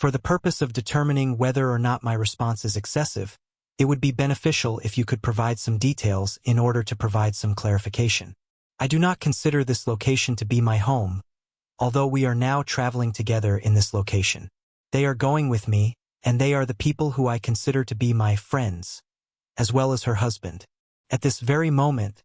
For the purpose of determining whether or not my response is excessive, it would be beneficial if you could provide some details in order to provide some clarification. I do not consider this location to be my home, although we are now traveling together in this location. They are going with me, and they are the people who I consider to be my friends, as well as her husband. At this very moment,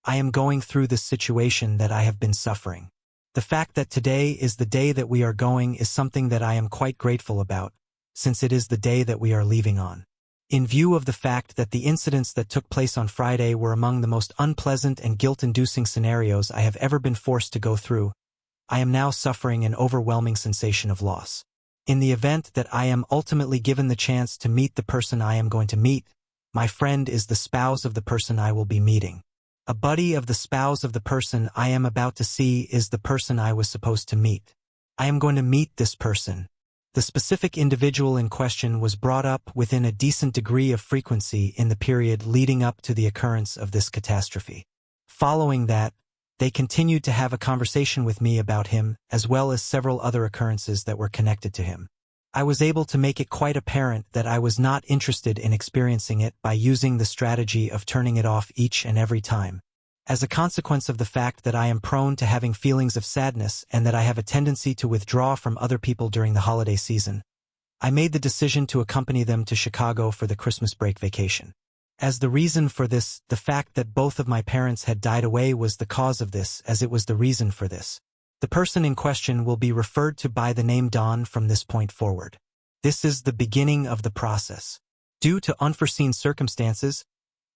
I am going through this situation that I have been suffering. The fact that today is the day that we are going is something that I am quite grateful about, since it is the day that we are leaving on. In view of the fact that the incidents that took place on Friday were among the most unpleasant and guilt-inducing scenarios I have ever been forced to go through, I am now suffering an overwhelming sensation of loss. In the event that I am ultimately given the chance to meet the person I am going to meet, my friend is the spouse of the person I will be meeting. A buddy of the spouse of the person I am about to see is the person I was supposed to meet. I am going to meet this person. The specific individual in question was brought up within a decent degree of frequency in the period leading up to the occurrence of this catastrophe. Following that, they continued to have a conversation with me about him, as well as several other occurrences that were connected to him. I was able to make it quite apparent that I was not interested in experiencing it by using the strategy of turning it off each and every time. As a consequence of the fact that I am prone to having feelings of sadness and that I have a tendency to withdraw from other people during the holiday season, I made the decision to accompany them to Chicago for the Christmas break vacation. As the reason for this, the fact that both of my parents had died away was the cause of this, as it was the reason for this. The person in question will be referred to by the name Don from this point forward. This is the beginning of the process. Due to unforeseen circumstances,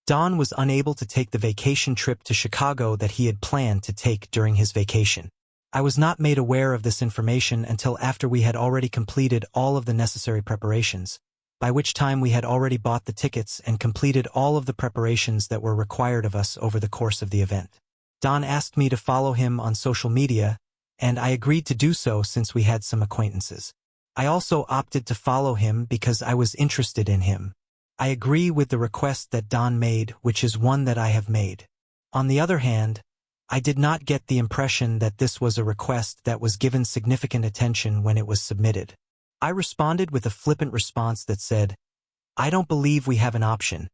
Don was unable to take the vacation trip to Chicago that he had planned to take during his vacation. I was not made aware of this information until after we had already completed all of the necessary preparations, by which time we had already bought the tickets and completed all of the preparations that were required of us over the course of the event. Don asked me to follow him on social media, and I agreed to do so since we had some acquaintances. I also opted to follow him because I was interested in him. I agree with the request that Don made, which is one that I have made. On the other hand, I did not get the impression that this was a request that was given significant attention when it was submitted. I responded with a flippant response that said, "I don't believe we have an option,"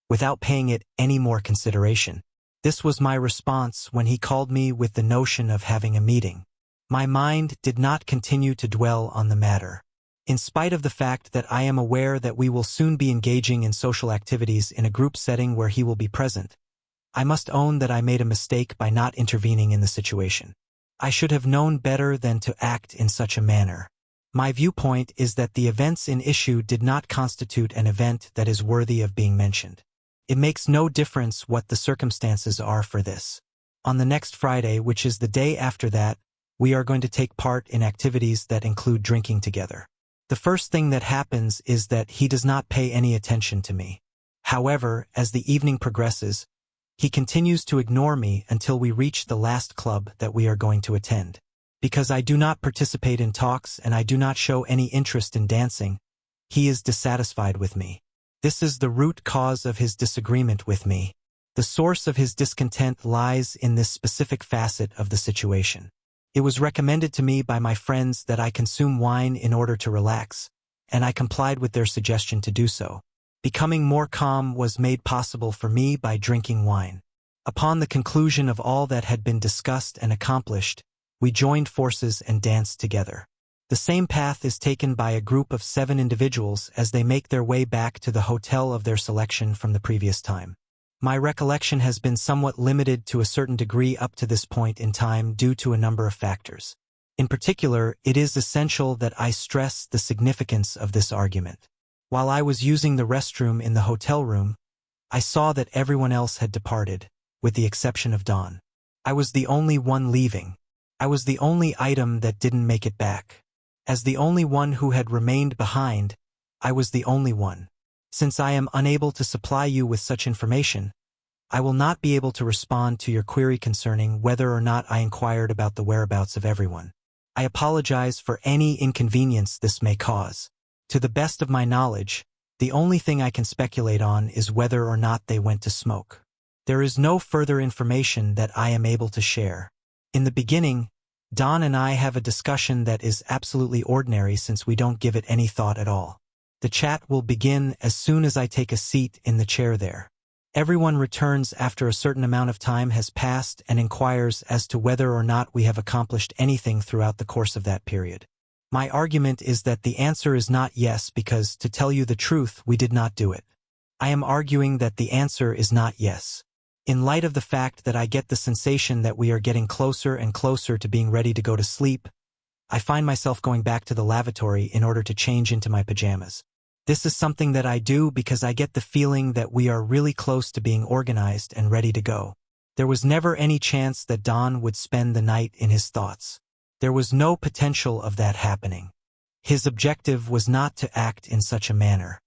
without paying it any more consideration. This was my response when he called me with the notion of having a meeting. My mind did not continue to dwell on the matter. In spite of the fact that I am aware that we will soon be engaging in social activities in a group setting where he will be present, I must own that I made a mistake by not intervening in the situation. I should have known better than to act in such a manner. My viewpoint is that the events in issue did not constitute an event that is worthy of being mentioned. It makes no difference what the circumstances are for this. On the next Friday, which is the day after that, we are going to take part in activities that include drinking together. The first thing that happens is that he does not pay any attention to me. However, as the evening progresses, he continues to ignore me until we reach the last club that we are going to attend. Because I do not participate in talks and I do not show any interest in dancing, he is dissatisfied with me. This is the root cause of his disagreement with me. The source of his discontent lies in this specific facet of the situation. It was recommended to me by my friends that I consume wine in order to relax, and I complied with their suggestion to do so. Becoming more calm was made possible for me by drinking wine. Upon the conclusion of all that had been discussed and accomplished, we joined forces and danced together. The same path is taken by a group of 7 individuals as they make their way back to the hotel of their selection from the previous time. My recollection has been somewhat limited to a certain degree up to this point in time due to a number of factors. In particular, it is essential that I stress the significance of this argument. While I was using the restroom in the hotel room, I saw that everyone else had departed, with the exception of Dawn. I was the only one leaving. I was the only item that didn't make it back. As the only one who had remained behind, I was the only one. Since I am unable to supply you with such information, I will not be able to respond to your query concerning whether or not I inquired about the whereabouts of everyone. I apologize for any inconvenience this may cause. To the best of my knowledge, the only thing I can speculate on is whether or not they went to smoke. There is no further information that I am able to share. In the beginning, Don and I have a discussion that is absolutely ordinary since we don't give it any thought at all. The chat will begin as soon as I take a seat in the chair there. Everyone returns after a certain amount of time has passed and inquires as to whether or not we have accomplished anything throughout the course of that period. My argument is that the answer is not yes because, to tell you the truth, we did not do it. I am arguing that the answer is not yes. In light of the fact that I get the sensation that we are getting closer and closer to being ready to go to sleep, I find myself going back to the lavatory in order to change into my pajamas. This is something that I do because I get the feeling that we are really close to being organized and ready to go. There was never any chance that Don would spend the night in his thoughts. There was no potential of that happening. His objective was not to act in such a manner.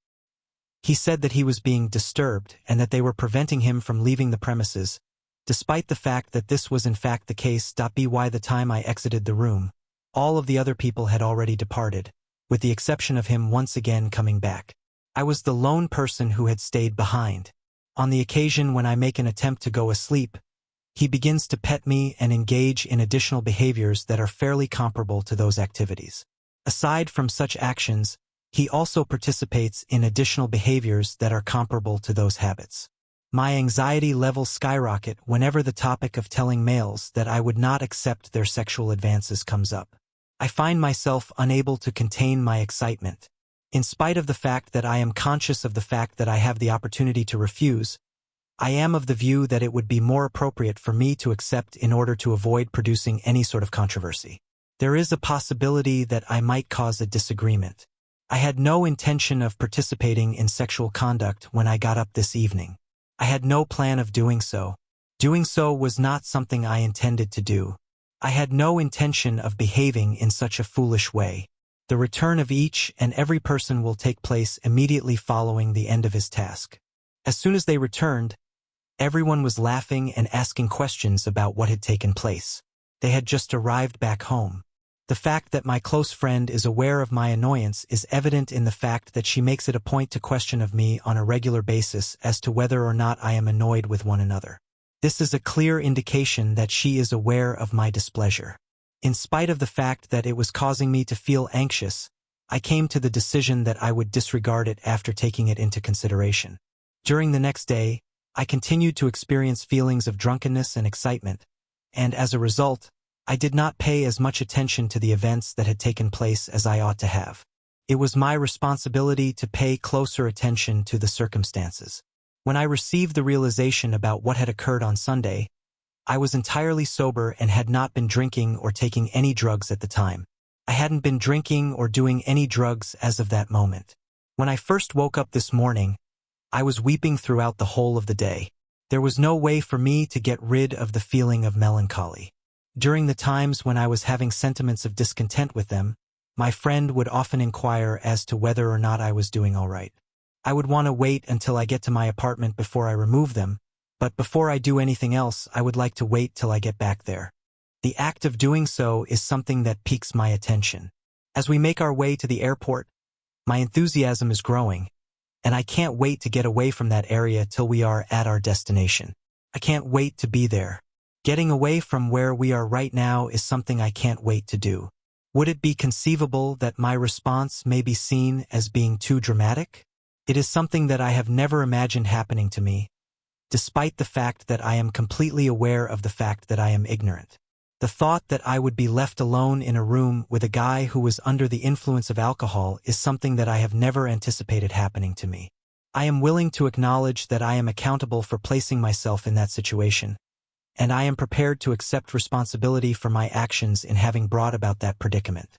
He said that he was being disturbed and that they were preventing him from leaving the premises, despite the fact that this was in fact the case. By the time I exited the room, all of the other people had already departed, with the exception of him once again coming back. I was the lone person who had stayed behind. On the occasion when I make an attempt to go asleep, he begins to pet me and engage in additional behaviors that are fairly comparable to those activities. Aside from such actions, he also participates in additional behaviors that are comparable to those habits. My anxiety levels skyrocket whenever the topic of telling males that I would not accept their sexual advances comes up. I find myself unable to contain my excitement. In spite of the fact that I am conscious of the fact that I have the opportunity to refuse, I am of the view that it would be more appropriate for me to accept in order to avoid producing any sort of controversy. There is a possibility that I might cause a disagreement. I had no intention of participating in sexual conduct when I got up this evening. I had no plan of doing so. Doing so was not something I intended to do. I had no intention of behaving in such a foolish way. The return of each and every person will take place immediately following the end of his task. As soon as they returned, everyone was laughing and asking questions about what had taken place. They had just arrived back home. The fact that my close friend is aware of my annoyance is evident in the fact that she makes it a point to question of me on a regular basis as to whether or not I am annoyed with one another. This is a clear indication that she is aware of my displeasure. In spite of the fact that it was causing me to feel anxious, I came to the decision that I would disregard it after taking it into consideration. During the next day, I continued to experience feelings of drunkenness and excitement, and as a result, I did not pay as much attention to the events that had taken place as I ought to have. It was my responsibility to pay closer attention to the circumstances. When I received the realization about what had occurred on Sunday, I was entirely sober and had not been drinking or taking any drugs at the time. I hadn't been drinking or doing any drugs as of that moment. When I first woke up this morning, I was weeping throughout the whole of the day. There was no way for me to get rid of the feeling of melancholy. During the times when I was having sentiments of discontent with them, my friend would often inquire as to whether or not I was doing all right. I would want to wait until I get to my apartment before I remove them, but before I do anything else, I would like to wait till I get back there. The act of doing so is something that piques my attention. As we make our way to the airport, my enthusiasm is growing, and I can't wait to get away from that area till we are at our destination. I can't wait to be there. Getting away from where we are right now is something I can't wait to do. Would it be conceivable that my response may be seen as being too dramatic? It is something that I have never imagined happening to me, despite the fact that I am completely aware of the fact that I am ignorant. The thought that I would be left alone in a room with a guy who was under the influence of alcohol is something that I have never anticipated happening to me. I am willing to acknowledge that I am accountable for placing myself in that situation, and I am prepared to accept responsibility for my actions in having brought about that predicament.